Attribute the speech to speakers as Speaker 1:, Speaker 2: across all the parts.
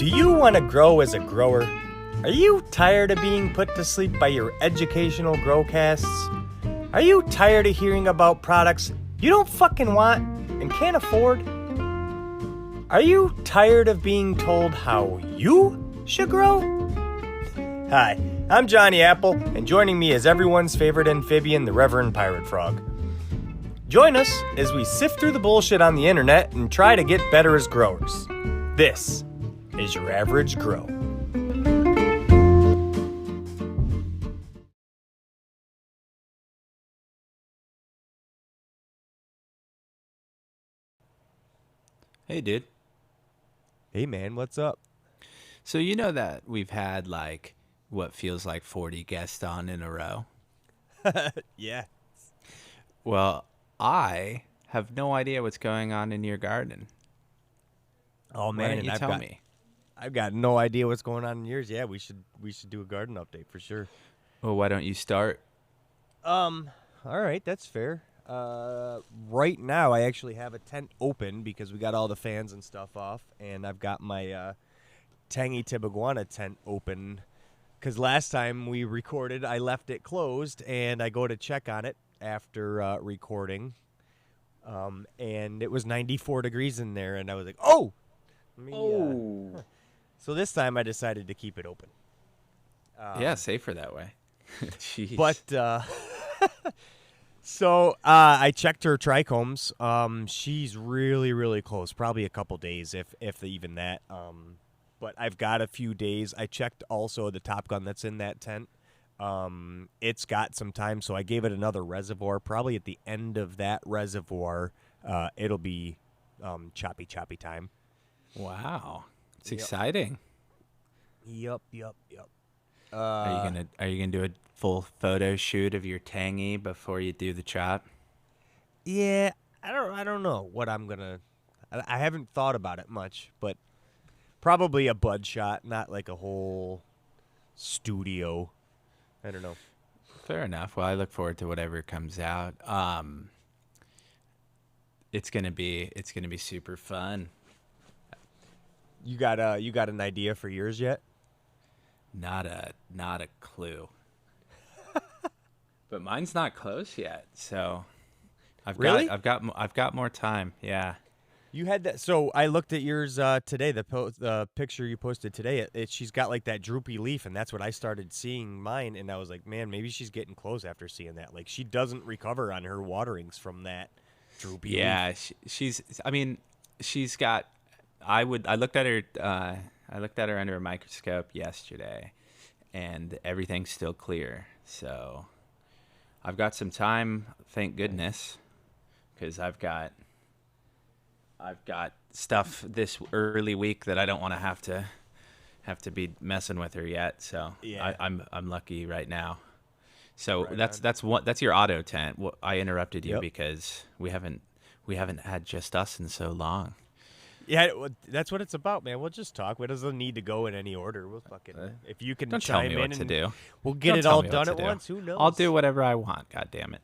Speaker 1: Do you want to grow as a grower? Are you tired of being put to sleep by your educational growcasts? Are you tired of hearing about products you don't fucking want and can't afford? Are you tired of being told how you should grow? Hi, I'm Johnny Apple, and joining me is everyone's favorite amphibian, the Reverend Pirate Frog. Join us as we sift through the bullshit on the internet and try to get better as growers. This is your average grow.
Speaker 2: Hey, dude.
Speaker 1: Hey, man, what's up?
Speaker 2: So you know that we've had what feels like 40 guests on in a row?
Speaker 1: Yeah.
Speaker 2: Well, I have no idea what's going on in your garden.
Speaker 1: Oh,
Speaker 2: Why
Speaker 1: man,
Speaker 2: don't you
Speaker 1: and
Speaker 2: tell me?
Speaker 1: I've got no idea what's going on in yours. Yeah, we should do a garden update for sure.
Speaker 2: Well, why don't you start?
Speaker 1: All right, that's fair. Right now I actually have a tent open because we got all the fans and stuff off, and I've got my Tangy Tibaguana tent open because last time we recorded I left it closed, and I go to check on it after recording, and it was 94 degrees in there, and I was like, oh! So this time I decided to keep it open.
Speaker 2: Yeah, safer that way. Jeez.
Speaker 1: But so I checked her trichomes. She's really, really close. Probably a couple days, if even that. But I've got a few days. I checked also the top gun that's in that tent. It's got some time, so I gave it another reservoir. Probably at the end of that reservoir, it'll be choppy time.
Speaker 2: Wow, it's exciting.
Speaker 1: Yep.
Speaker 2: Are you gonna do a full photo shoot of your tangy before you do the chop?
Speaker 1: Yeah, I don't know what I'm gonna. I haven't thought about it much, but probably a bud shot, not like a whole studio. I don't know.
Speaker 2: Fair enough. Well, I look forward to whatever comes out. It's gonna be super fun.
Speaker 1: You got an idea for yours yet?
Speaker 2: Not a clue. But mine's not close yet, so I've got more time. Yeah.
Speaker 1: You had that. So I looked at yours today. The picture you posted today. She's got like that droopy leaf, and that's what I started seeing mine. And I was like, man, maybe she's getting close after seeing that. Like she doesn't recover on her waterings from that droopy leaf.
Speaker 2: Yeah, she's got. I looked at her. I looked at her under a microscope yesterday, and everything's still clear. So I've got some time, thank goodness, because I've got stuff this early week that I don't want to have to be messing with her yet. So yeah. I'm lucky right now. So right that's your auto tent. I interrupted you because we haven't had just us in so long.
Speaker 1: Yeah, that's what it's about, man. We'll just talk. It doesn't need to go in any order. We'll fucking if you can
Speaker 2: don't
Speaker 1: chime
Speaker 2: tell me
Speaker 1: in
Speaker 2: what to do.
Speaker 1: We'll get it all done at once. Who knows?
Speaker 2: I'll do whatever I want. God damn it.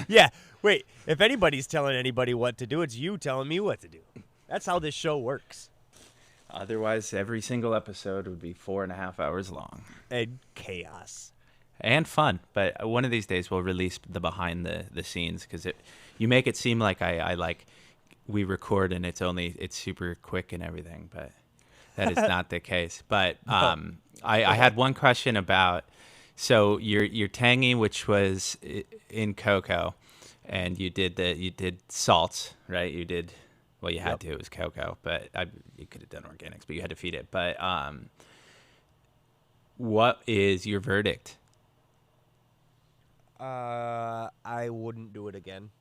Speaker 1: Yeah. Wait. If anybody's telling anybody what to do, it's you telling me what to do. That's how this show works.
Speaker 2: Otherwise, every single episode would be 4.5 hours long.
Speaker 1: And chaos.
Speaker 2: And fun. But one of these days we'll release the behind the scenes because you make it seem like I like. We record and it's super quick and everything, but that is not the case. But I had one question about your tangy, which was in cocoa, and you did salts, right? You did you had to. It was cocoa, but you could have done organics, but you had to feed it. But what is your verdict?
Speaker 1: I wouldn't do it again.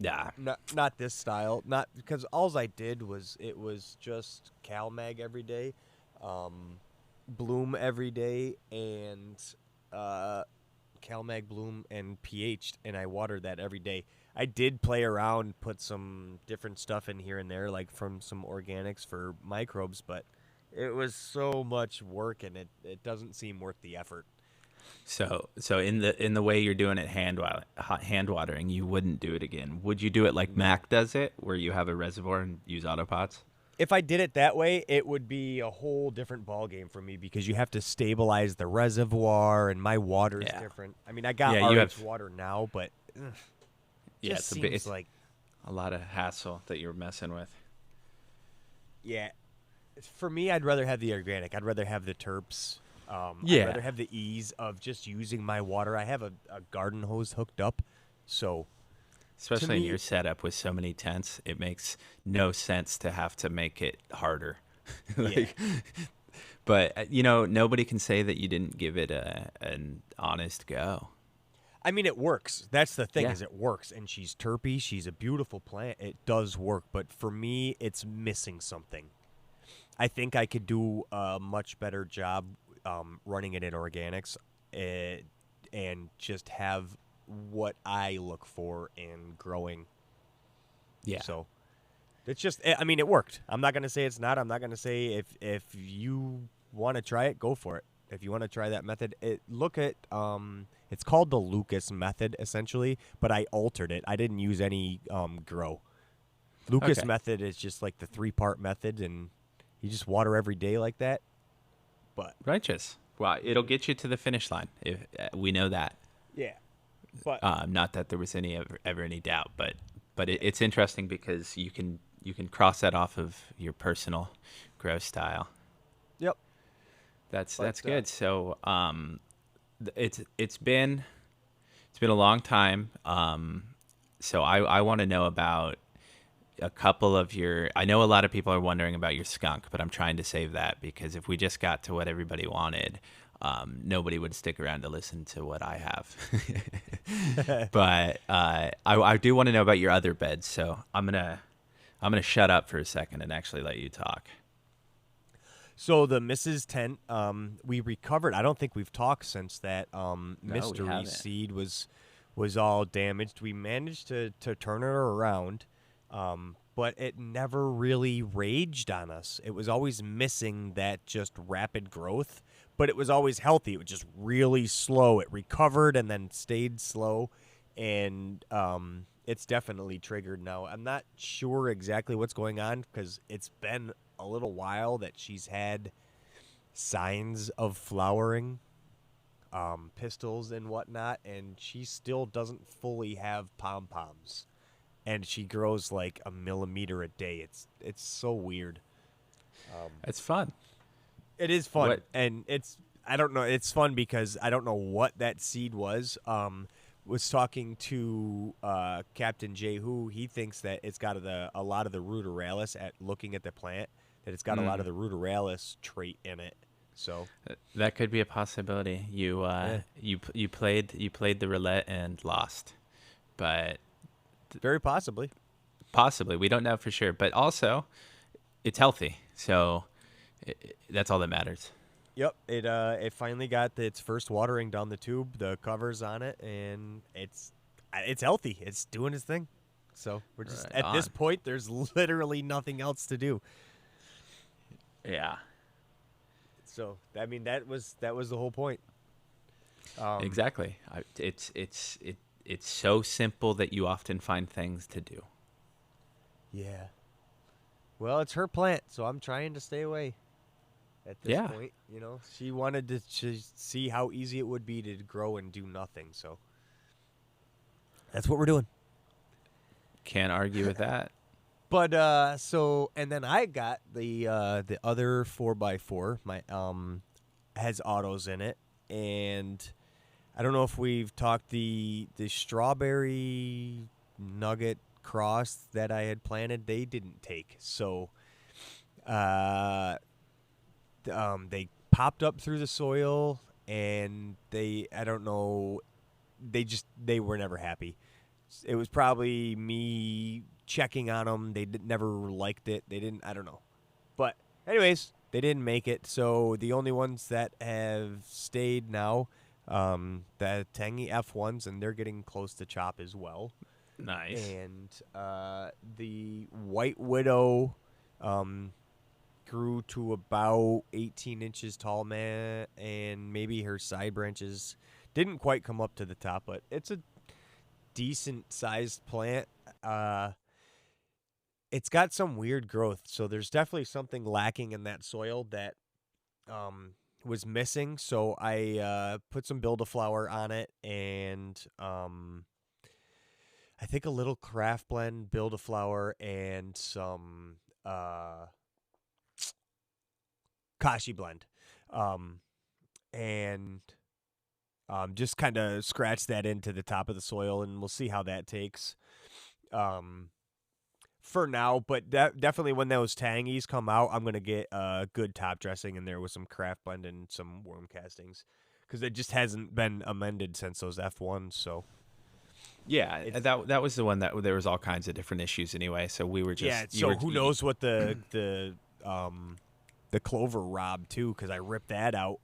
Speaker 2: Yeah,
Speaker 1: not this style. Not because all I did was just CalMag every day, Bloom every day, and CalMag, Bloom, and pH, and I watered that every day. I did play around, put some different stuff in here and there, like from some organics for microbes, but it was so much work, and it doesn't seem worth the effort.
Speaker 2: So in the way you're doing it hand watering, you wouldn't do it again. Would you do it like Mac does it, where you have a reservoir and use autopots?
Speaker 1: if I did it that way, it would be a whole different ball game for me because you have to stabilize the reservoir, and my water's
Speaker 2: Yeah.
Speaker 1: different. I mean, I got
Speaker 2: Yeah, you
Speaker 1: RH
Speaker 2: have.
Speaker 1: water now, but
Speaker 2: Yeah,
Speaker 1: just seems
Speaker 2: it's
Speaker 1: like
Speaker 2: a lot of hassle that you're messing with.
Speaker 1: yeah. For me, I'd rather have the organic. I'd rather have the terps. I'd
Speaker 2: Yeah.
Speaker 1: rather have the ease of just using my water. I have a garden hose hooked up, so to
Speaker 2: Especially in your
Speaker 1: me,
Speaker 2: setup with so many tents, it makes no sense to have to make it harder.
Speaker 1: yeah.
Speaker 2: like, but nobody can say that you didn't give it an honest go.
Speaker 1: I mean, it works. That's the thing
Speaker 2: Yeah.
Speaker 1: is it works, and she's terpy. She's a beautiful plant. It does work, but for me, it's missing something. I think I could do a much better job running it in organics and just have what I look for in growing.
Speaker 2: Yeah.
Speaker 1: So it's just, I mean, it worked. I'm not going to say it's not. I'm not going to say if you want to try it, go for it. If you want to try that method, look at, it's called the Lucas method essentially, but I altered it. I didn't use any grow. Lucas
Speaker 2: Okay.
Speaker 1: method is just like the 3-part method, and you just water every day like that. But
Speaker 2: Righteous. Well, it'll get you to the finish line. If we know that.
Speaker 1: yeah, but
Speaker 2: Not that there was ever any doubt, but it's interesting because you can cross that off of your personal grow style.
Speaker 1: yep.
Speaker 2: That's
Speaker 1: But,
Speaker 2: good. So it's been a long time. So I want to know about a couple of your. I know a lot of people are wondering about your skunk, but I'm trying to save that because if we just got to what everybody wanted, nobody would stick around to listen to what I have. But I do want to know about your other beds. So I'm gonna shut up for a second and actually let you talk.
Speaker 1: So the Mrs. Tent, we recovered. I don't think we've talked since that
Speaker 2: No, we
Speaker 1: mystery
Speaker 2: haven't.
Speaker 1: seed was all damaged. We managed to turn it around, but it never really raged on us. It was always missing that just rapid growth, but it was always healthy. It was just really slow. It recovered and then stayed slow, and it's definitely triggered now. I'm not sure exactly what's going on because it's been a little while that she's had signs of flowering, pistils and whatnot, and she still doesn't fully have pom poms, and she grows like a millimeter a day. It's so weird.
Speaker 2: It's fun.
Speaker 1: It is fun,
Speaker 2: What?
Speaker 1: and I don't know. It's fun because I don't know what that seed was. Was talking to Captain J. Who he thinks that it's got a lot of the ruderalis at looking at the plant. That it's got a lot of the ruderalis trait in it. So
Speaker 2: That could be a possibility. You played the roulette and lost, but
Speaker 1: very possibly.
Speaker 2: possibly we don't know for sure. But also, it's healthy, so that's all that matters.
Speaker 1: Yep, it finally got its first watering down the tube. The covers on it, and it's healthy. It's doing its thing. So we're just
Speaker 2: Right
Speaker 1: at this
Speaker 2: on.
Speaker 1: point. There's literally nothing else to do.
Speaker 2: Yeah,
Speaker 1: So I mean that was the whole point.
Speaker 2: exactly. It's so simple that you often find things to do.
Speaker 1: Yeah. Well, it's her plant, so I'm trying to stay away. At this
Speaker 2: Yeah.
Speaker 1: point, she wanted to see how easy it would be to grow and do nothing. So that's what we're doing.
Speaker 2: Can't argue with that.
Speaker 1: But and then I got the other 4x4. My has autos in it, and I don't know if we've talked the strawberry nugget cross that I had planted. They didn't take, so they popped up through the soil, and I don't know, they were never happy. It was probably me checking on them. They never liked it. They didn't. I don't know. But anyways, they didn't make it. So the only ones that have stayed now, the Tangy F1s, and they're getting close to chop as well.
Speaker 2: Nice.
Speaker 1: And the White Widow grew to about 18 inches tall, man, and maybe her side branches didn't quite come up to the top, but it's a decent sized plant. it's got some weird growth. So there's definitely something lacking in that soil that was missing. So I put some Build-A-Flower on it, and I think a little craft blend, Build-A-Flower, and some Kashi blend. And just kind of scratch that into the top of the soil, and we'll see how that takes for now. But definitely when those tangies come out, I'm going to get good top dressing in there with some craft blend and some worm castings, because it just hasn't been amended since those F1s. So
Speaker 2: Yeah, that was the one that there was all kinds of different issues anyway. So we were just
Speaker 1: who knows what the clover robbed too, because I ripped that out.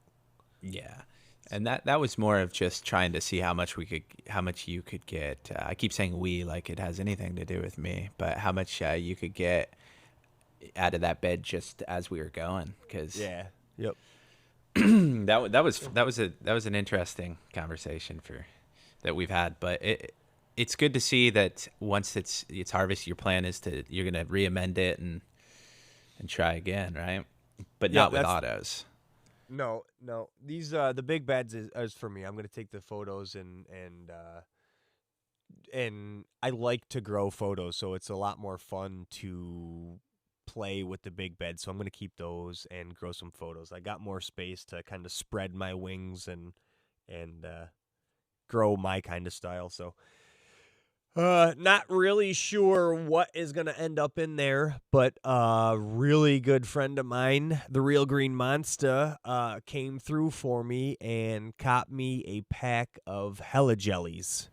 Speaker 2: Yeah. And that was more of just trying to see how much you could get. I keep saying we like it has anything to do with me, but how much you could get out of that bed just as we were going. Cause
Speaker 1: Yeah. Yep.
Speaker 2: that was an interesting conversation that we've had, but it's good to see that once it's harvest, your plan is you're gonna re-amend it and try again, right? But not with autos.
Speaker 1: No. These the big beds is for me. I'm gonna take the photos and I like to grow photos, so it's a lot more fun to play with the big beds. So I'm gonna keep those and grow some photos. I got more space to kind of spread my wings and grow my kind of style. So not really sure what is going to end up in there, but a really good friend of mine, the Real Green Monster, came through for me and caught me a pack of Hella Jellies.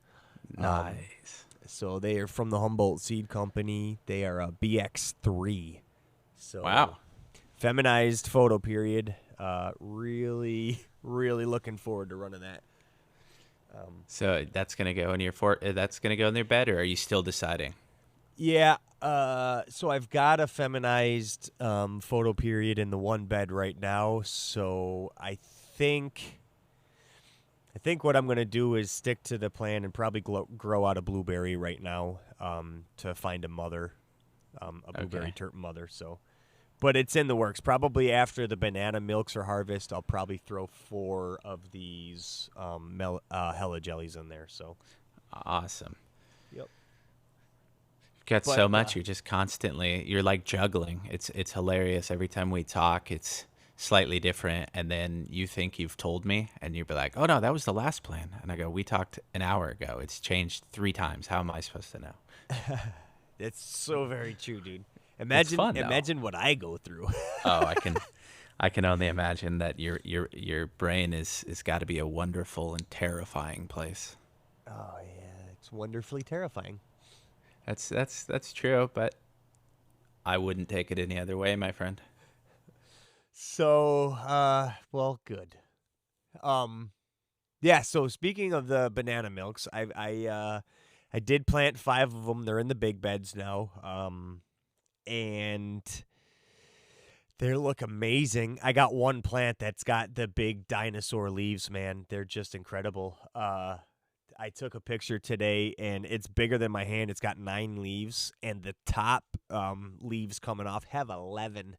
Speaker 2: Nice.
Speaker 1: So they are from the Humboldt Seed Company. They are a BX3. So
Speaker 2: wow.
Speaker 1: Feminized photo period. Really, really looking forward to running that.
Speaker 2: So that's gonna go in that's gonna go in their bed, or are you still deciding?
Speaker 1: Yeah. So I've got a feminized photo period in the one bed right now. So I think what I'm gonna do is stick to the plan and probably grow out a blueberry right now to find a mother, a blueberry terp mother. So. But it's in the works. Probably after the banana milks are harvest, I'll probably throw 4 of these Hella Jellies in there. So
Speaker 2: awesome.
Speaker 1: Yep.
Speaker 2: You've got so much. You're just constantly. You're like juggling. It's hilarious. Every time we talk, it's slightly different. And then you think you've told me, and you'll be like, "Oh no, that was the last plan." And I go, "We talked an hour ago. It's changed 3 times. How am I supposed to know?"
Speaker 1: It's so very true, dude. Imagine what I go through.
Speaker 2: Oh, I can only imagine that your brain is got to be a wonderful and terrifying place.
Speaker 1: Oh yeah, it's wonderfully terrifying.
Speaker 2: That's true, but I wouldn't take it any other way, my friend.
Speaker 1: So, well, good. Yeah. So speaking of the banana milks, I did plant 5 of them. They're in the big beds now. And they look amazing. I got one plant that's got the big dinosaur leaves, man. They're just incredible. I took a picture today, and it's bigger than my hand. It's got 9 leaves, and the top leaves coming off have 11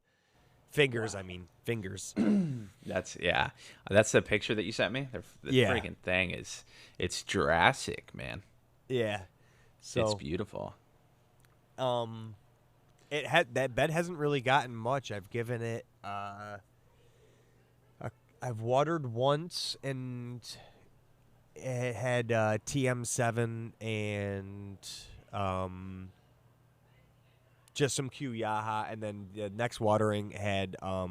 Speaker 1: fingers. Wow. I mean, fingers.
Speaker 2: That's the picture that you sent me. The freaking thing it's Jurassic, man.
Speaker 1: Yeah. So
Speaker 2: it's beautiful.
Speaker 1: That bed hasn't really gotten much. I've given it I've watered once, and it had TM7 and just some Q Yaha, and then the next watering had I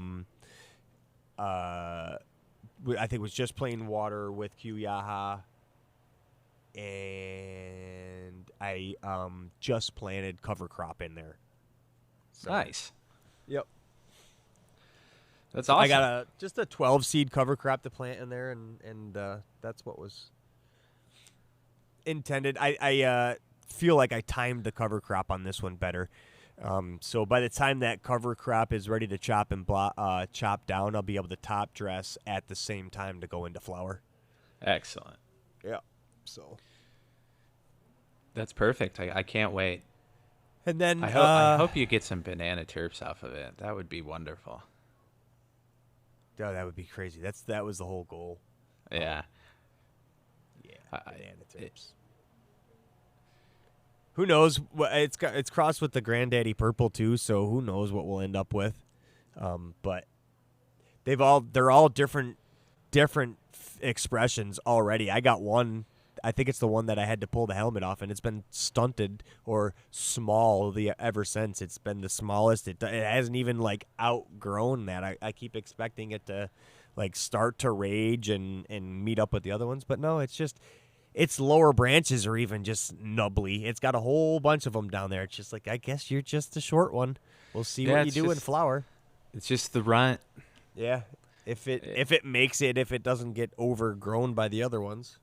Speaker 1: think it was just plain water with Q Yaha, and I just planted cover crop in there. So,
Speaker 2: nice.
Speaker 1: Yep.
Speaker 2: That's awesome.
Speaker 1: I got just a 12 seed cover crop to plant in there, and that's what was intended. I feel like I timed the cover crop on this one better. So by the time that cover crop is ready to chop and chop down, I'll be able to top dress at the same time to go into flower.
Speaker 2: Excellent.
Speaker 1: Yeah. So
Speaker 2: that's perfect. I can't wait.
Speaker 1: And then
Speaker 2: I hope you get some banana terps off of it. That would be wonderful.
Speaker 1: Oh, that would be crazy. That was the whole goal.
Speaker 2: Yeah.
Speaker 1: Yeah, banana tips. Who knows? It's crossed with the Granddaddy Purple too, so who knows what we'll end up with. But they're all different expressions already. I got one. I think it's the one that I had to pull the helmet off, and it's been stunted or small ever since. It's been the smallest. It hasn't even like outgrown that. I keep expecting it to like start to rage and meet up with the other ones, but no, it's just its lower branches are even just nubbly. It's got a whole bunch of them down there. It's just like, I guess you're just a short one. We'll see what you do in flower.
Speaker 2: It's just the runt.
Speaker 1: Yeah. If it makes it, if it doesn't get overgrown by the other ones.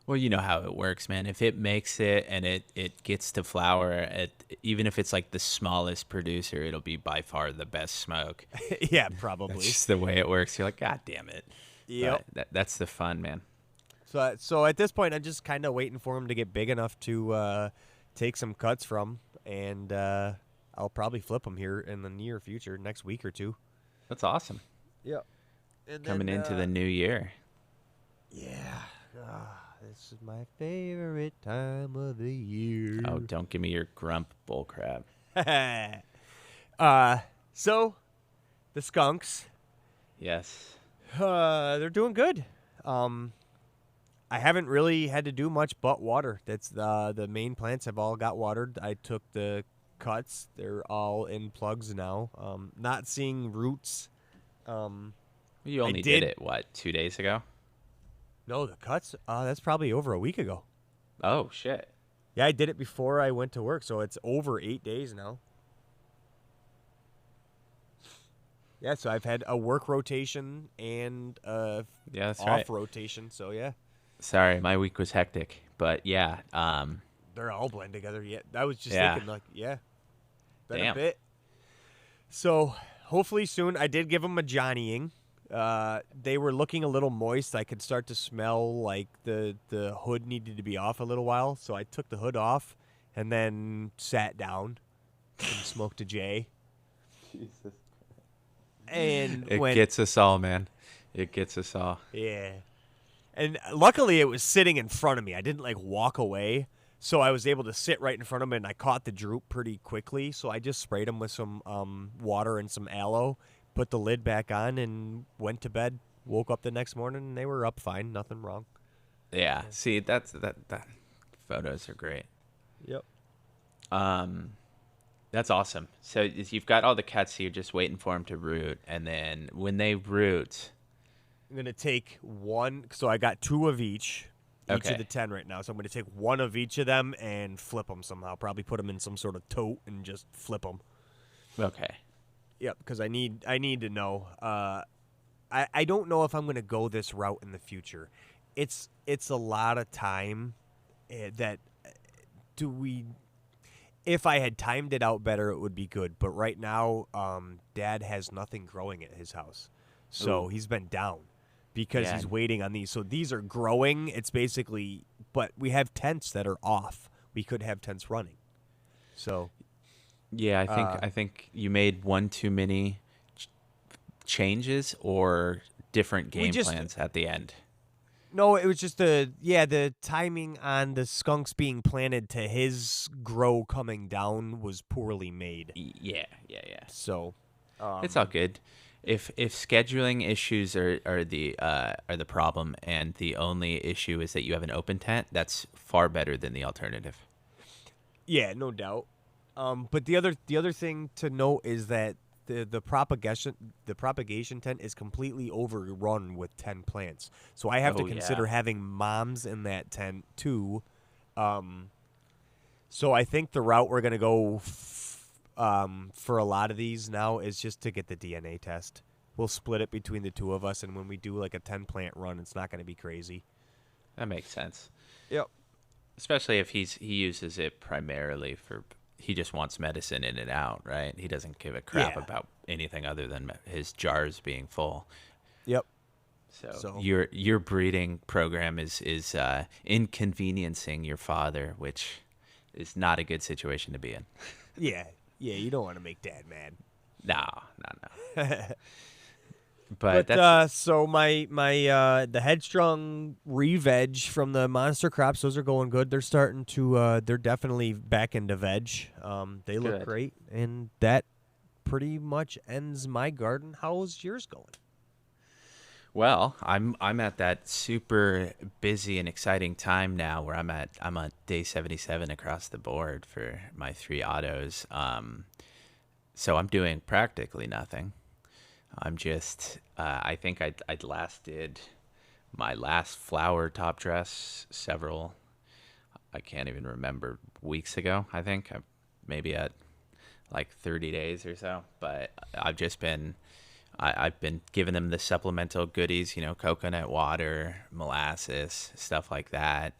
Speaker 2: Well, you know how it works, man. If it makes it and it gets to flower, even if it's like the smallest producer, it'll be by far the best smoke.
Speaker 1: Yeah, probably.
Speaker 2: That's just the way it works. You're like, God damn it.
Speaker 1: Yep.
Speaker 2: That's the fun, man.
Speaker 1: So at this point, I'm just kind of waiting for him to get big enough to take some cuts from, and I'll probably flip him here in the near future, next week or two.
Speaker 2: That's awesome.
Speaker 1: Yep.
Speaker 2: Coming into the new year.
Speaker 1: Yeah. This is my favorite time of the year.
Speaker 2: Oh, don't give me your grump bullcrap.
Speaker 1: So, the skunks.
Speaker 2: Yes.
Speaker 1: They're doing good. I haven't really had to do much but water. That's the main plants have all got watered. I took the cuts. They're all in plugs now. Not seeing roots.
Speaker 2: You only did it, 2 days ago?
Speaker 1: No, the cuts, that's probably over a week ago.
Speaker 2: Oh, shit.
Speaker 1: Yeah, I did it before I went to work, so it's over 8 days now. Yeah, so I've had a work rotation and
Speaker 2: that's
Speaker 1: off
Speaker 2: right.
Speaker 1: rotation, so yeah.
Speaker 2: Sorry, my week was hectic, but yeah.
Speaker 1: They're all blend together. Yeah, I was just
Speaker 2: Yeah.
Speaker 1: thinking, like, yeah, been
Speaker 2: Damn.
Speaker 1: a bit. So hopefully soon. I did give them a Johnnying. They were looking a little moist. I could start to smell like the hood needed to be off a little while, so I took the hood off and then sat down and smoked a J.
Speaker 2: Jesus.
Speaker 1: And
Speaker 2: It gets us all, man. It gets us all.
Speaker 1: Yeah. And luckily it was sitting in front of me. I didn't like walk away, so I was able to sit right in front of him, and I caught the droop pretty quickly, so I just sprayed him with some water and some aloe, put the lid back on, and went to bed. Woke up the next morning, and they were up fine. Nothing wrong.
Speaker 2: Yeah. See, that photos are great.
Speaker 1: Yep.
Speaker 2: That's awesome. So you've got all the cuts, so you're just waiting for them to root, and then when they root,
Speaker 1: I'm going to take one. So I got 2 of each of
Speaker 2: Okay.
Speaker 1: the 10 right now. So I'm going to take 1 of each of them and flip them somehow. Probably put them in some sort of tote and just flip them.
Speaker 2: okay.
Speaker 1: Yep, because I need to know. I don't know if I'm going to go this route in the future. It's a lot of time if I had timed it out better, it would be good. But right now, Dad has nothing growing at his house. So he's been down because he's waiting on these. So these are growing. It's basically, but we have tents that are off. We could have tents running. So
Speaker 2: Yeah, I think you made one too many changes or different game plans at the end.
Speaker 1: no, it was just the timing on the skunks being planted to his grow coming down was poorly made.
Speaker 2: Yeah.
Speaker 1: So
Speaker 2: It's all good. If scheduling issues are the problem, and the only issue is that you have an open tent, that's far better than the alternative.
Speaker 1: yeah, no doubt. But the other thing to note is that the propagation tent is completely overrun with 10 plants. So I have to consider having moms in that tent too. So I think the route we're gonna go for a lot of these now is just to get the DNA test. We'll split it between the 2 of us, and when we do like a 10 plant run, it's not gonna be crazy.
Speaker 2: That makes sense.
Speaker 1: Yep.
Speaker 2: Especially if he uses it primarily for, he just wants medicine in and out, right? He doesn't give a crap about anything other than his jars being full.
Speaker 1: Yep.
Speaker 2: So your breeding program is inconveniencing your father, which is not a good situation to be in.
Speaker 1: Yeah, you don't want to make Dad mad.
Speaker 2: No. But
Speaker 1: But
Speaker 2: that's
Speaker 1: so my the Headstrong re-veg from the monster crops, those are going good. They're starting to they're definitely back into veg. They look
Speaker 2: Good.
Speaker 1: great, and that pretty much ends my garden. How's yours going?
Speaker 2: well. I'm at that super busy and exciting time now where I'm on day 77 across the board for my 3 autos. So I'm doing practically nothing. I'm just I think I'd last did my last flower top dress several, I can't even remember, weeks ago. I think maybe at like 30 days or so. But I've been giving them the supplemental goodies, coconut water, molasses, stuff like that,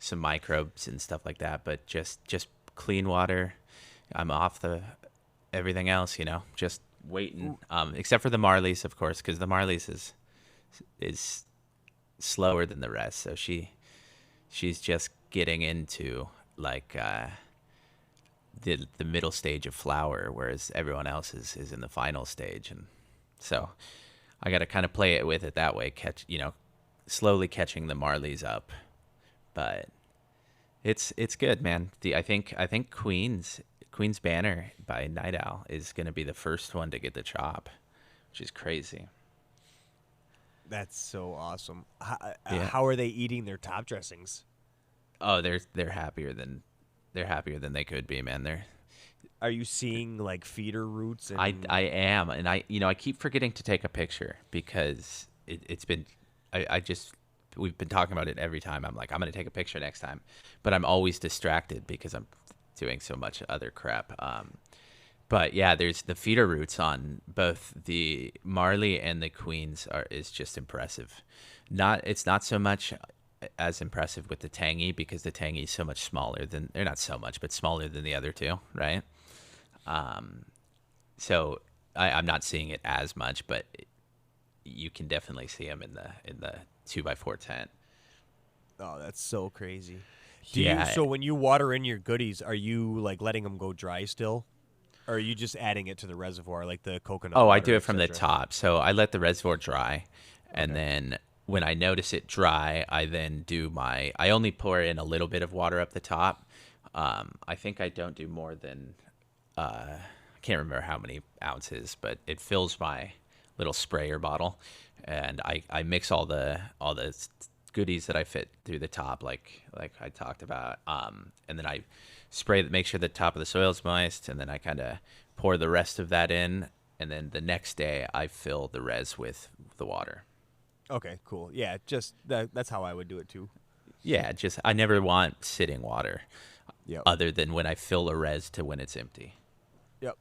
Speaker 2: some microbes and stuff like that. But just clean water. I'm off the everything else, just waiting. Except for the Marlies, of course, because the Marlies is slower than the rest. So she's just getting into like the middle stage of flower, whereas everyone else is in the final stage. And so I got to kind of play it with it that way, slowly catching the Marlies up. But it's good, man. I think Queen's Banner by Night Owl is going to be the first one to get the chop, which is crazy.
Speaker 1: That's so awesome.
Speaker 2: Yeah.
Speaker 1: How are they eating their top dressings?
Speaker 2: Oh, they're happier than they could be, man.
Speaker 1: Are you seeing like feeder roots? And...
Speaker 2: I am, and I keep forgetting to take a picture because it's been we've been talking about it every time. I'm like, I'm gonna take a picture next time, but I'm always distracted because I'm doing so much other crap. But yeah, there's the feeder roots on both the Marley and the Queens is just impressive. It's not so much as impressive with the Tangy because the Tangy is so much smaller than, they're not so much, but smaller than the other two, right? So I'm not seeing it as much, but you can definitely see them in the 2x4 tent.
Speaker 1: Oh, that's so crazy. So when you water in your goodies, are you like letting them go dry still? Or are you just adding it to the reservoir like the coconut
Speaker 2: Oh,
Speaker 1: water,
Speaker 2: I do it from the
Speaker 1: etc.?
Speaker 2: top. So I let the reservoir dry, and then when I notice it dry, I then I only pour in a little bit of water up the top. I think I don't do more than, I can't remember how many ounces, but it fills my little sprayer bottle, and I mix all the goodies that I fit through the top, like I talked about, and then I make sure the top of the soil is moist, and then I kind of pour the rest of that in, and then the next day I fill the res with the water.
Speaker 1: Okay, cool. Yeah, just that's how I would do it too.
Speaker 2: Yeah, I never want sitting water,
Speaker 1: Yep.
Speaker 2: other than when I fill a res to when it's empty.
Speaker 1: Yep.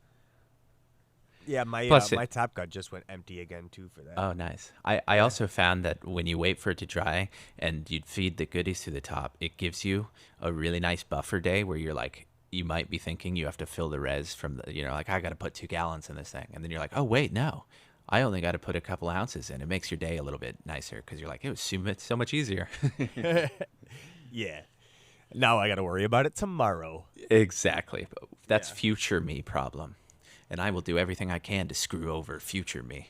Speaker 1: Yeah, my top gut just went empty again too for that.
Speaker 2: Oh, nice. I also found that when you wait for it to dry and you'd feed the goodies to the top, it gives you a really nice buffer day where you're like, you might be thinking you have to fill the res from like, I got to put 2 gallons in this thing. And then you're like, oh, wait, no, I only got to put a couple ounces in. It makes your day a little bit nicer because you're like, it was so much easier.
Speaker 1: Yeah. Now I got to worry about it tomorrow.
Speaker 2: Exactly. That's future me problem. And I will do everything I can to screw over future me.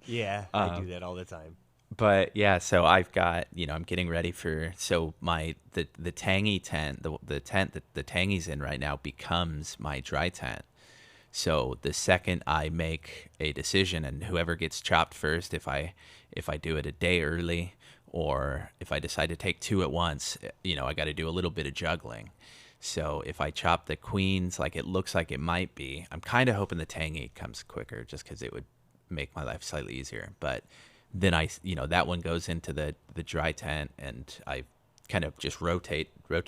Speaker 1: Yeah, I do that all the time.
Speaker 2: But yeah, so I've got, I'm getting ready for, so the Tangy tent, the tent that the Tangy's in right now becomes my dry tent. So the second I make a decision, and whoever gets chopped first, if I do it a day early, or if I decide to take 2 at once, I got to do a little bit of juggling. So if I chop the Queens like it looks like it might be, I'm kind of hoping the Tangy comes quicker just because it would make my life slightly easier. But then that one goes into the dry tent, and I kind of just rotate through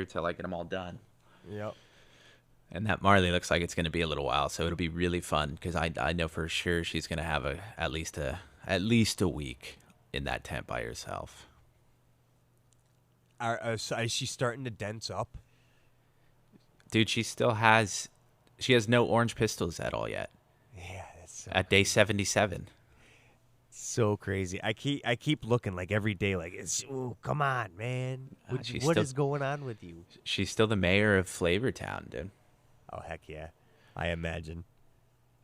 Speaker 2: till I get them all done.
Speaker 1: Yep.
Speaker 2: And that Marley looks like it's going to be a little while, so it'll be really fun because I know for sure she's going to have at least a week in that tent by herself.
Speaker 1: So is she starting to dense up?
Speaker 2: Dude, she has no orange pistils at all yet.
Speaker 1: Yeah, that's so
Speaker 2: at day 77.
Speaker 1: So crazy. I keep looking like every day. Like, come on, man.
Speaker 2: She's
Speaker 1: What
Speaker 2: still
Speaker 1: is going on with you?
Speaker 2: she's still the mayor of Flavortown, dude.
Speaker 1: Oh heck yeah, I imagine.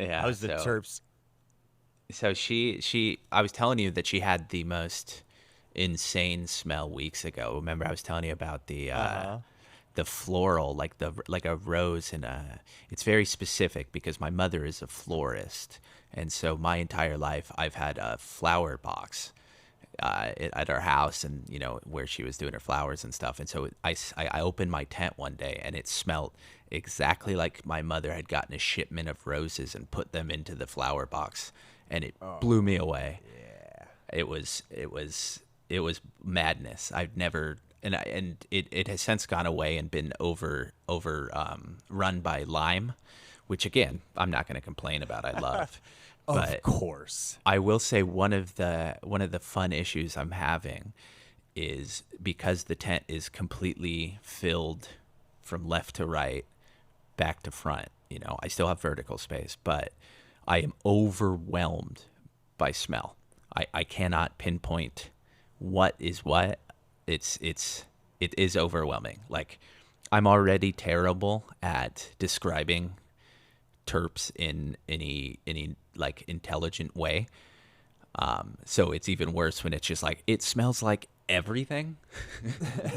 Speaker 2: Yeah.
Speaker 1: How's the Terps?
Speaker 2: So she I was telling you that she had the most insane smell weeks ago. Remember I was telling you about the floral, like a rose, and it's very specific because my mother is a florist, and so my entire life I've had a flower box at our house, and where she was doing her flowers and stuff. And so I opened my tent one day, and it smelled exactly like my mother had gotten a shipment of roses and put them into the flower box, and it blew me away.
Speaker 1: Yeah.
Speaker 2: It was madness. I've never and it has since gone away and been run by lime, which again I'm not going to complain about. I love. But
Speaker 1: Of course.
Speaker 2: I will say one of the fun issues I'm having is because the tent is completely filled from left to right, back to front. I still have vertical space, but I am overwhelmed by smell. I cannot pinpoint what is what. It is overwhelming. Like, I'm already terrible at describing terps in any like intelligent way. So it's even worse when it's just like it smells like everything.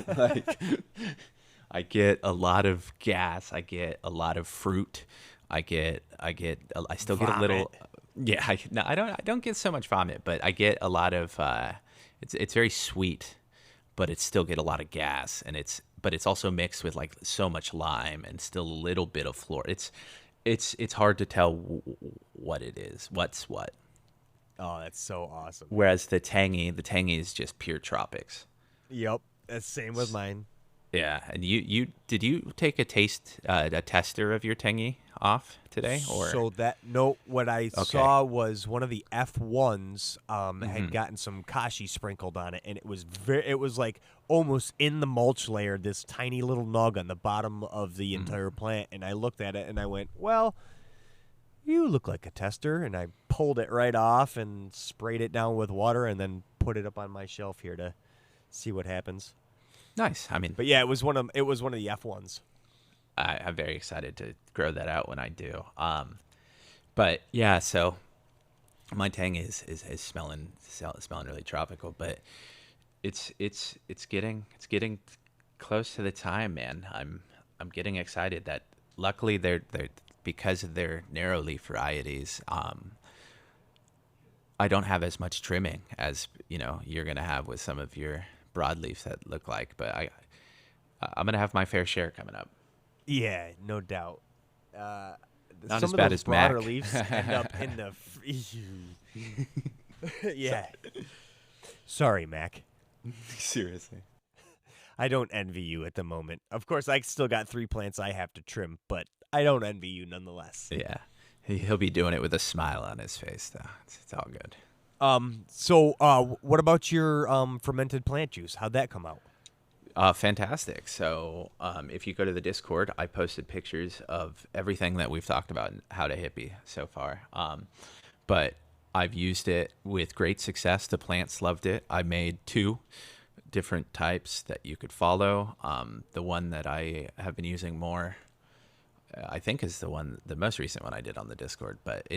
Speaker 2: Like, I get a lot of gas. I get a lot of fruit. I still get a little. Yeah, I don't get so much vomit, but I get a lot of. It's very sweet, but it still get a lot of gas, but it's also mixed with like so much lime and still a little bit of floor. It's hard to tell what it is. What's what.
Speaker 1: Oh, that's so awesome.
Speaker 2: Whereas the tangy is just pure tropics.
Speaker 1: Yep, that's same with mine.
Speaker 2: Yeah, and you did you take a tester of your tangy off today, or
Speaker 1: So what I saw was one of the F1s had gotten some kashi sprinkled on it, and it was like almost in the mulch layer, this tiny little nug on the bottom of the entire plant. And I looked at it and I went, well, you look like a tester. And I pulled it right off and sprayed it down with water and then put it up on my shelf here to see what happens.
Speaker 2: nice? I mean,
Speaker 1: But yeah, it was one of the F1s.
Speaker 2: I'm very excited to grow that out when I do. But yeah, so my tang is smelling really tropical, but it's getting close to the time, man. I'm getting excited that luckily they're because of their narrow leaf varieties. I don't have as much trimming as you're gonna have with some of your broadleafs that look like, but I'm gonna have my fair share coming up.
Speaker 1: Yeah, no doubt.
Speaker 2: Not
Speaker 1: Some
Speaker 2: as
Speaker 1: of
Speaker 2: bad
Speaker 1: those
Speaker 2: as Mac.
Speaker 1: broader leaves end up in the. Yeah. Sorry, Mac.
Speaker 2: Seriously.
Speaker 1: I don't envy you at the moment. Of course, I still got 3 plants I have to trim, but I don't envy you nonetheless.
Speaker 2: Yeah, he'll be doing it with a smile on his face, though. It's all good.
Speaker 1: So, what about your fermented plant juice? How'd that come out?
Speaker 2: Fantastic. So if you go to the Discord, I posted pictures of everything that we've talked about in How to Hippie so far. But I've used it with great success. The plants loved it. I made 2 different types that you could follow. The one that I have been using more, I think, is the most recent one I did on the Discord. But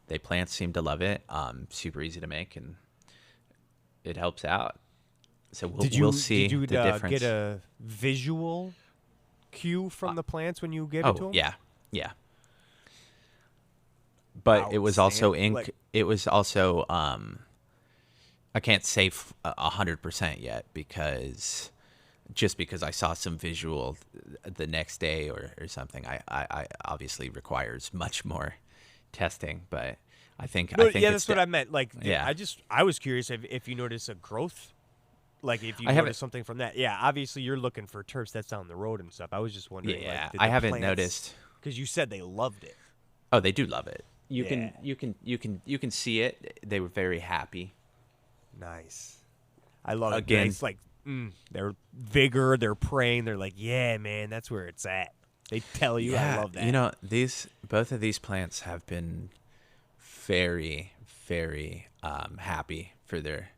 Speaker 2: the plants seem to love it. Super easy to make, and it helps out. So we'll see the difference.
Speaker 1: Get a visual cue from the plants when you gave it to them?
Speaker 2: Yeah. But it was also ink. It was also I can't say 100% yet because I saw some visual the next day or something. I obviously requires much more testing, but I think
Speaker 1: that's what I meant. Like,
Speaker 2: yeah.
Speaker 1: I was curious if you notice a growth. Like, if you notice something from that. Yeah, obviously you're looking for terps that's down the road and stuff. I was just wondering.
Speaker 2: Yeah,
Speaker 1: like,
Speaker 2: I haven't noticed.
Speaker 1: Because you said they loved it.
Speaker 2: Oh, they do love it. You can see it. They were very happy.
Speaker 1: Nice. I love it.
Speaker 2: Again,
Speaker 1: It's like their vigor, their praying. They're like, yeah, man, that's where it's at. They tell you. I love that.
Speaker 2: Both of these plants have been very, very happy for their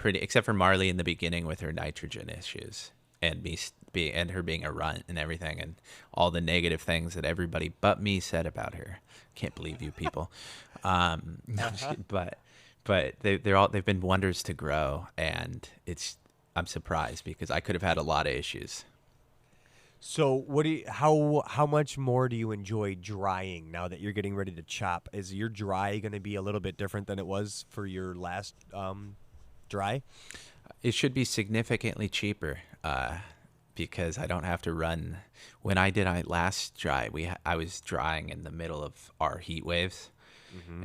Speaker 2: except for Marley in the beginning with her nitrogen issues and and her being a runt and everything and all the negative things that everybody but me said about her. Can't believe you people. No, I'm just kidding. But they've been wonders to grow, and I'm surprised because I could have had a lot of issues.
Speaker 1: So how much more do you enjoy drying now that you're getting ready to chop? Is your dry going to be a little bit different than it was for your last dry?
Speaker 2: It should be significantly cheaper because I don't have to run. When I did my last dry, I was drying in the middle of our heat waves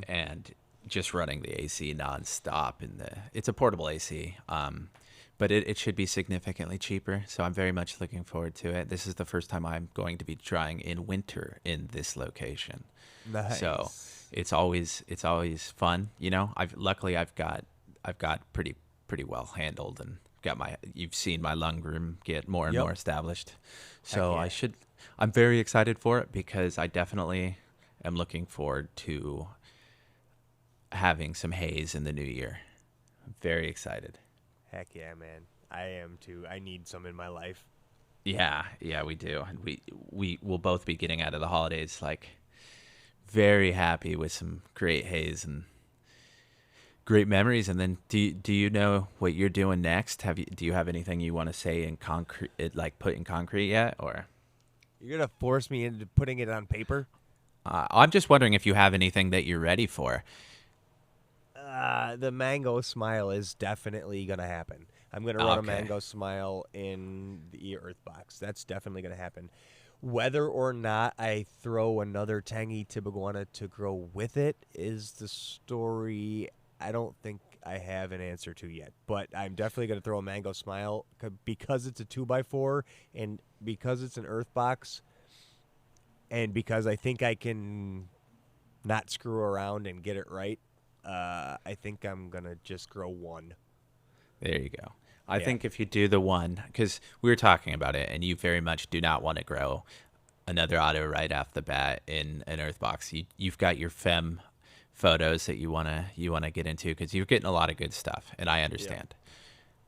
Speaker 2: and just running the AC nonstop. It's a portable AC, but it should be significantly cheaper. So I'm very much looking forward to it. This is the first time I'm going to be drying in winter in this location.
Speaker 1: Nice.
Speaker 2: So it's always fun. You know, luckily I've got pretty well handled and you've seen my lung room get more and more established. So I'm very excited for it because I definitely am looking forward to having some haze in the new year. I'm very excited.
Speaker 1: Heck yeah, man. I am too. I need some in my life.
Speaker 2: Yeah, we do. And we will both be getting out of the holidays like very happy with some great haze and great memories. And then do you know what you're doing next? Do you have anything you want to say in concrete, like put in concrete yet, or
Speaker 1: you're going to force me into putting it on paper?
Speaker 2: I'm just wondering if you have anything that you're ready for.
Speaker 1: The mango smile is definitely going to happen. I'm going to run a mango smile in the earth box. That's definitely going to happen. Whether or not I throw another tangy tibaguana to grow with it is the story I don't think I have an answer to yet. But I'm definitely going to throw a mango smile because it's a 2x4 and because it's an earth box and because I think I can not screw around and get it right. I think I'm going to just grow one.
Speaker 2: There you go. I think if you do the one, because we were talking about it, and you very much do not want to grow another auto right off the bat in an earth box. You've got your fem photos that you wanna get into because you're getting a lot of good stuff, and I understand. Yeah.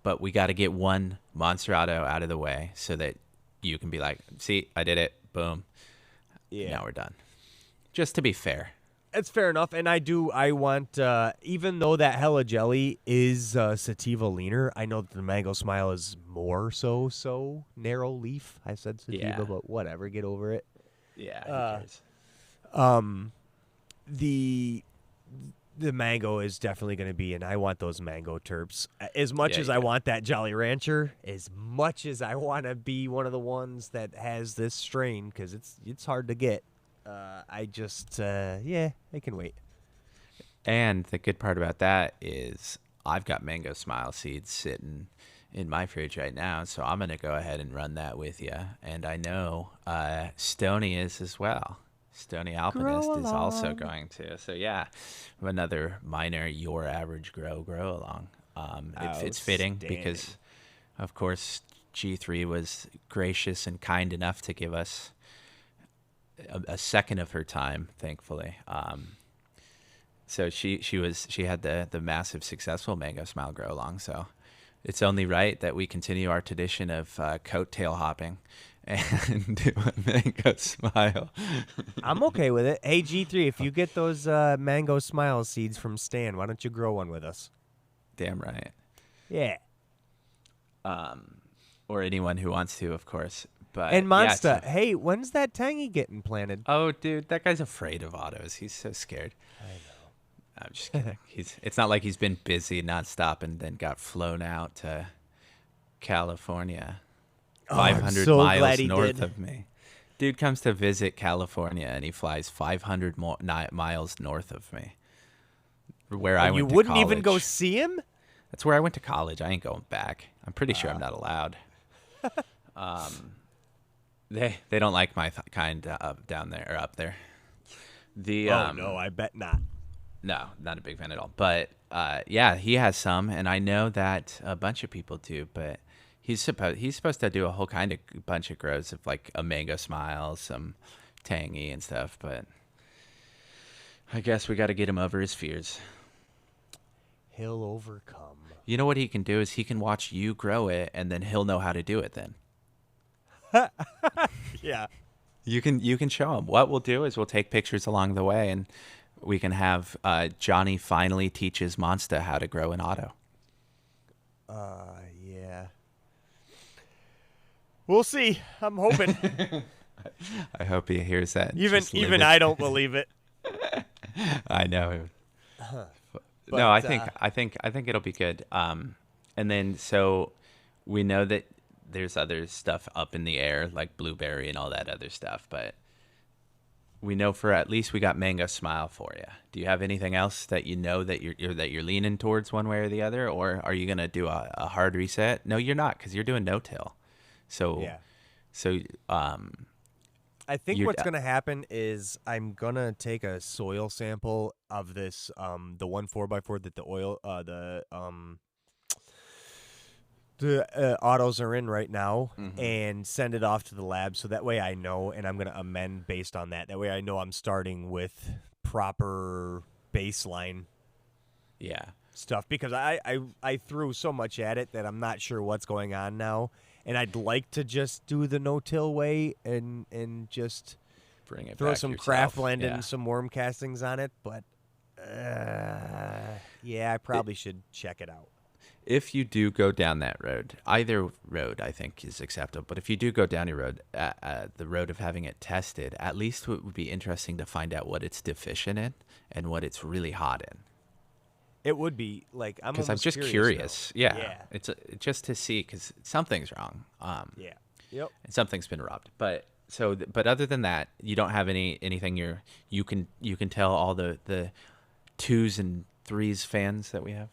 Speaker 2: But we got to get one monster auto out of the way so that you can be like, see, I did it. Boom. Yeah. Now we're done. Just to be fair.
Speaker 1: It's fair enough, and I want, even though that Hella Jelly is sativa leaner, I know that the Mango Smile is more so narrow leaf. I said sativa, but whatever, get over it.
Speaker 2: Yeah, who
Speaker 1: cares? The mango is definitely going to be, and I want those mango terps. As much as I want that Jolly Rancher, as much as I want to be one of the ones that has this strain, because it's hard to get. I can wait.
Speaker 2: And the good part about that is I've got Mango Smile seeds sitting in my fridge right now, so I'm going to go ahead and run that with you. And I know Stony is as well. Stony Alpinist is also going to. So, yeah, another minor your average grow along. It's fitting because, of course, G3 was gracious and kind enough to give us a second of her time, thankfully. So she had the massive successful Mango Smile grow along. So it's only right that we continue our tradition of coattail hopping and do a Mango Smile.
Speaker 1: I'm okay with it. Hey, G3, if you get those Mango Smile seeds from Stan, why don't you grow one with us?
Speaker 2: Damn right.
Speaker 1: Yeah.
Speaker 2: Or anyone who wants to, of course. But
Speaker 1: and Monsta, hey, when's that tangy getting planted?
Speaker 2: Oh, dude, that guy's afraid of autos. He's so scared.
Speaker 1: I know.
Speaker 2: I'm just kidding. It's not like he's been busy nonstop and then got flown out to California, 500 miles north of me. Dude comes to visit California and he flies 500 miles north of me. Where I went to college. You wouldn't
Speaker 1: even go see him?
Speaker 2: That's where I went to college. I ain't going back. I'm pretty sure I'm not allowed. They don't like my kind down there or up there.
Speaker 1: No, I bet not.
Speaker 2: No, not a big fan at all. But he has some, and I know that a bunch of people do. But he's supposed to do a whole kind of bunch of grows of like a Mango Smile, some tangy and stuff. But I guess we got to get him over his fears.
Speaker 1: he'll overcome.
Speaker 2: You know what he can do is he can watch you grow it, and then he'll know how to do it then.
Speaker 1: Yeah.
Speaker 2: You can show him. What we'll do is we'll take pictures along the way, and we can have Johnny finally teaches Monsta how to grow an auto.
Speaker 1: Yeah. We'll see. I'm hoping.
Speaker 2: I hope he hears that. and
Speaker 1: even
Speaker 2: just live
Speaker 1: even
Speaker 2: it.
Speaker 1: I don't believe it.
Speaker 2: I know.
Speaker 1: But,
Speaker 2: No, I think it'll be good. And then so we know that there's other stuff up in the air like blueberry and all that other stuff, but we know for at least we got Mango Smile for you. Do you have anything else that you know that you're leaning towards one way or the other, or are you gonna do a hard reset? No, you're not, because you're doing no-till. So
Speaker 1: Yeah.
Speaker 2: so
Speaker 1: I think
Speaker 2: You're-
Speaker 1: what's gonna happen is I'm gonna take a soil sample of this the 1 4x4 that the autos are in right now, and send it off to the lab so that way I know, and I'm gonna amend based on that. That way I know I'm starting with proper baseline
Speaker 2: yeah.
Speaker 1: stuff, because I threw so much at it that I'm not sure what's going on now, and I'd like to just do the no-till way and just
Speaker 2: Bring it
Speaker 1: throw
Speaker 2: back
Speaker 1: some
Speaker 2: yourself.
Speaker 1: craft blend
Speaker 2: Yeah.
Speaker 1: and some worm castings on it, but yeah, I probably should check it out.
Speaker 2: If you do go down that road, either road I think is acceptable. But if you do go down your road, the road of having it tested, at least it would be interesting to find out what it's deficient in and what it's really hot in.
Speaker 1: It would be like
Speaker 2: Because I'm
Speaker 1: almost
Speaker 2: just curious.
Speaker 1: now.
Speaker 2: Yeah. It's just to see, because something's wrong.
Speaker 1: Yeah. Yep.
Speaker 2: And something's been robbed. But but other than that, you don't have anything you can tell all the 2s and 3s fans that we have.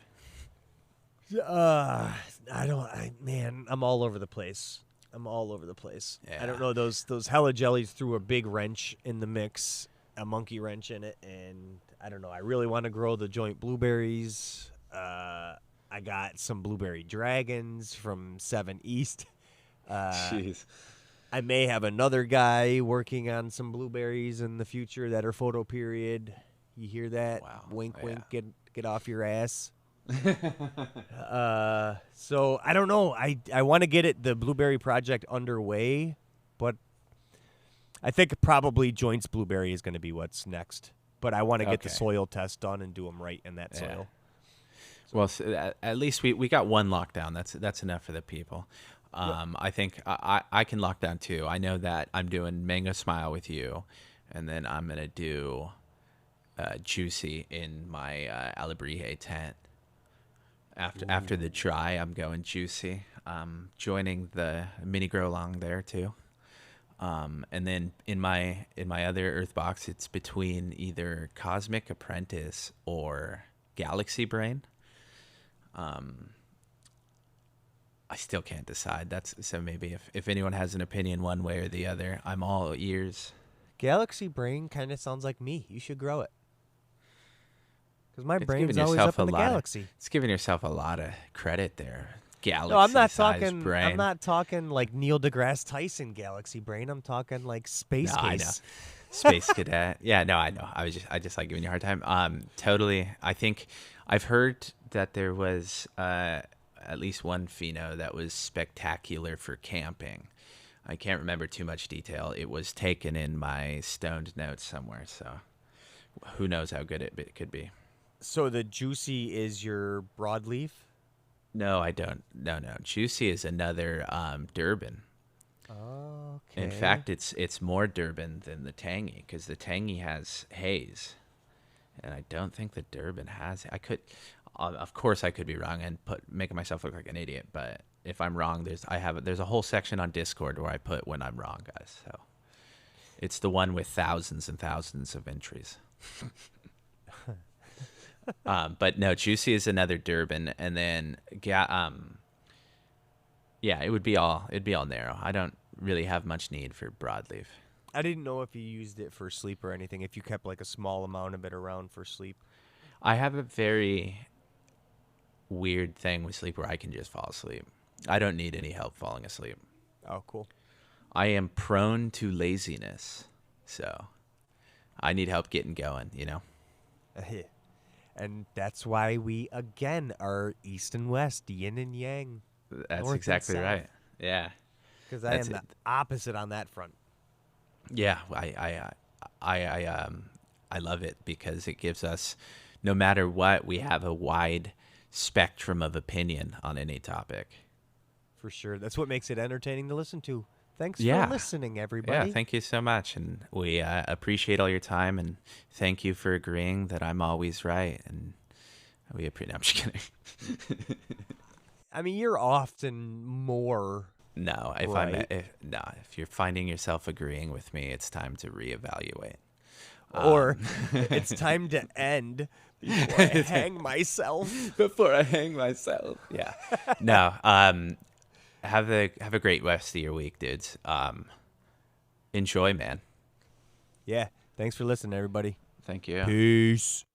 Speaker 1: Man, I'm all over the place.
Speaker 2: Yeah.
Speaker 1: I don't know, those hella jellies threw a big wrench in the mix, a monkey wrench in it, and I don't know. I really want to grow the joint blueberries. I got some blueberry dragons from 7 East.
Speaker 2: Jeez.
Speaker 1: I may have another guy working on some blueberries in the future that are photo period. You hear that?
Speaker 2: Wow.
Speaker 1: Wink,
Speaker 2: Yeah.
Speaker 1: wink. Get off your ass. So I don't know. I want to get the blueberry project underway, but I think probably joints blueberry is going to be what's next. But I want to get the
Speaker 2: Okay.
Speaker 1: soil test done and do them right in that soil.
Speaker 2: Well, at least we got one lockdown. That's enough for the people. I think I can lock down 2. I know that I'm doing Mango Smile with you, and then I'm gonna do Juicy in my Alebrije tent. After the dry, I'm going Juicy. Joining the mini grow along there too. And then in my other Earth box, it's between either Cosmic Apprentice or Galaxy Brain. I still can't decide. So maybe if anyone has an opinion one way or the other, I'm all ears.
Speaker 1: Galaxy brain kind of sounds like me. You should grow it. Because my
Speaker 2: It's
Speaker 1: brain's
Speaker 2: giving
Speaker 1: always
Speaker 2: yourself
Speaker 1: up in
Speaker 2: a
Speaker 1: the
Speaker 2: lot of-
Speaker 1: galaxy.
Speaker 2: It's giving yourself a lot of credit there. Galaxy
Speaker 1: No, I'm not
Speaker 2: size
Speaker 1: talking.
Speaker 2: brain.
Speaker 1: I'm not talking like Neil deGrasse Tyson galaxy brain. I'm talking like space
Speaker 2: No, I
Speaker 1: case.
Speaker 2: know. Space cadet. Yeah, no, I know. I just like giving you a hard time. Totally. I think I've heard that there was at least one pheno that was spectacular for camping. I can't remember too much detail. It was taken in my stoned notes somewhere, so who knows how good it could be.
Speaker 1: So the juicy is your broadleaf.
Speaker 2: No, I don't. No. Juicy is another Durban.
Speaker 1: Okay.
Speaker 2: In fact, it's more Durban than the Tangy, because the Tangy has haze, and I don't think the Durban has. Of course, I could be wrong and making myself look like an idiot. But if I'm wrong, there's a whole section on Discord where I put when I'm wrong, guys. So it's the one with thousands and thousands of entries. But no, Juicy is another Durban, and then it'd be all narrow. I don't really have much need for broadleaf.
Speaker 1: I didn't know if you used it for sleep or anything. If you kept like a small amount of it around for sleep.
Speaker 2: I have a very weird thing with sleep where I can just fall asleep. I don't need any help falling asleep.
Speaker 1: Oh, cool.
Speaker 2: I am prone to laziness, so I need help getting going,
Speaker 1: And that's why we, again, are east and west, yin and yang.
Speaker 2: That's
Speaker 1: North
Speaker 2: exactly
Speaker 1: and
Speaker 2: right. Yeah.
Speaker 1: Because I
Speaker 2: That's
Speaker 1: am
Speaker 2: it.
Speaker 1: the opposite on that front.
Speaker 2: Yeah, I love it because it gives us, no matter what, we have a wide spectrum of opinion on any topic.
Speaker 1: For sure. That's what makes it entertaining to listen to. Thanks
Speaker 2: Yeah.
Speaker 1: for listening,
Speaker 2: Yeah,
Speaker 1: everybody.
Speaker 2: thank you so much, and we appreciate all your time, and thank you for agreeing that I'm always right, and we appreciate. No, I'm just kidding.
Speaker 1: I mean, you're often more
Speaker 2: No, if
Speaker 1: right.
Speaker 2: if you're finding yourself agreeing with me, it's time to reevaluate.
Speaker 1: Or it's time to end before I hang myself.
Speaker 2: Before I hang myself. Yeah. No. Have a great rest of your week, dudes. Enjoy, man.
Speaker 1: Yeah. Thanks for listening, everybody.
Speaker 2: Thank you.
Speaker 1: Peace.